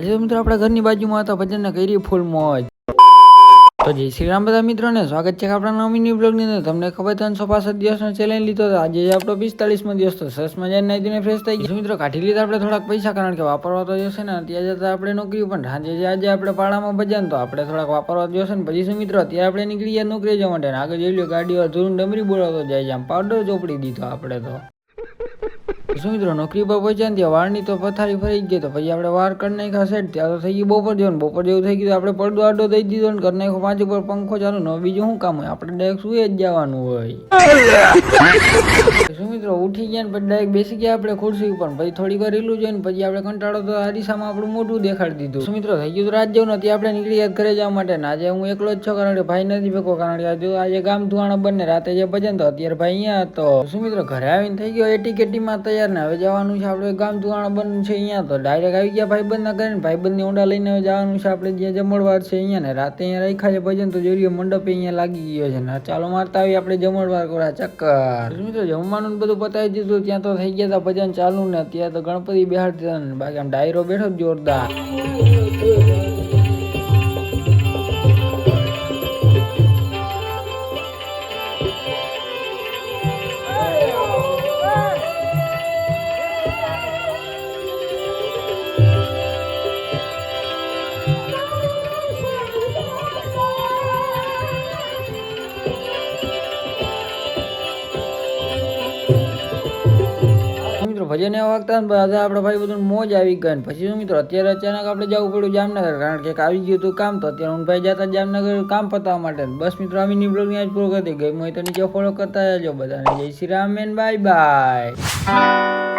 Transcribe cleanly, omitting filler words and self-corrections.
મિત્રો આપણા ઘરની બાજુમાં હતા ભજનને કરી ફૂલ મોજ. તો જય શ્રી રામ બધા મિત્રોને સ્વાગત છે આપણા નવીન બ્લોગની અંદર. તમને ખબર 365 દિવસનો ચેલેન્જ લીધો હતો. આજે આપણો 45મો દિવસ તો સરસ મજાની નાઈને ફ્રેશ થઈ ગયા મિત્રો. કાઢી લીધા આપણે થોડાક પૈસા, કારણ કે વાપરવા તો જશે ને. ત્યાં જતા આપણે નોકરી પણ સાંજે આજે આપણે પાડામાં ભજન, તો આપણે થોડાક વાપરવા જશે ને. પછી શું મિત્રો, અત્યારે આપણે નીકળી ગયા નોકરી જવા માટે. આગળ જોઈ લો ગાડીઓ ધૂળ ડમરી બોલાવતો જાય છે. આમ પાવડર ચોપડી દીધો આપણે તો. શું મિત્રો નોકરી પર પહોંચ્યા ત્યાં વાળની તો પથારી ફરી ગઈ. તો પછી આપણે વાર કરી નાખ્યા સેટ. ત્યાં તો થઈ ગયું બપોર જેવું. બપોર જેવું થઈ ગયું, આપણે પડદો આડો દઈ દીધો ને કરી નાખ્યો 5 ઉપર પંખો ચાલુ ને. બીજું શું કામ હોય, આપણે ડાયરેક્ટ સુઈ જ જવાનું હોય. શું મિત્રો ઉઠી ગયા ને પછી ડાયરેક્ટ બેસી ગયા આપણે ખુરશી ઉપર. પછી થોડીક વાર રીલું જોઈને પછી આપણે કંટાળો તો અરીસામાં આપણું મોઢું દેખાડી દીધું. શું મિત્રો થઈ ગયું રાત જેવું. ત્યાં આપણે નીકળી ગયા ઘરે જવા માટે. આજે હું એકલો જ છું, કારણ કે ભાઈ નથી ભેગો. કારણ કે આજે ગામ ધુવાણા બંને રાતે જે ભજન, તો અત્યારે ભાઈ અહીંયા હતો. શું મિત્રો ઘરે આવીને થઈ ગયો એટી કેટીમાં તૈયાર ને હવે જવાનું છે આપણે ગામ ધુવાણા બંધ છે અહીંયા. તો ડાયરેક્ટ આવી ગયા ભાઈબંધ ના કરીને. ભાઈબંધની ઊંડા લઈને હવે જવાનું છે આપણે જ્યાં જમણવાર છે અહીંયા ને. રાતે અહીંયા રાખ્યા છે ભજન, તો જોઈ મંડપ અહીંયા લાગી ગયો છે ને. ચાલો મારતા આવી આપણે જમણવાર કરવા ચક્કર. મિત્રો જમવાનું બધું પતાવી દીધું. ત્યાં તો થઈ ગયા હતા ભજન ચાલુ ને. અત્યારે તો ગણપતિ બેહાડતા ને બાકી આમ ડાયરો બેઠો જોરદાર. ભજન એવા વાગતા ને બધા આપણા ભાઈ બધું મોજ આવી ગઈ. પછી શું મિત્રો અત્યારે અચાનક આપણે જવું પડ્યું જામનગર, કારણ કે આવી ગયું હતું કામ. તો અત્યારે હું ભાઈ જતા જામનગર કામ પતાવવા માટે. બસ મિત્રો આવીની બ્લોગની આજ પૂરો કરી ગઈ હોય તો નીચે ફોલો કરતા જજો બધાને. જય Shri Ram and bye bye.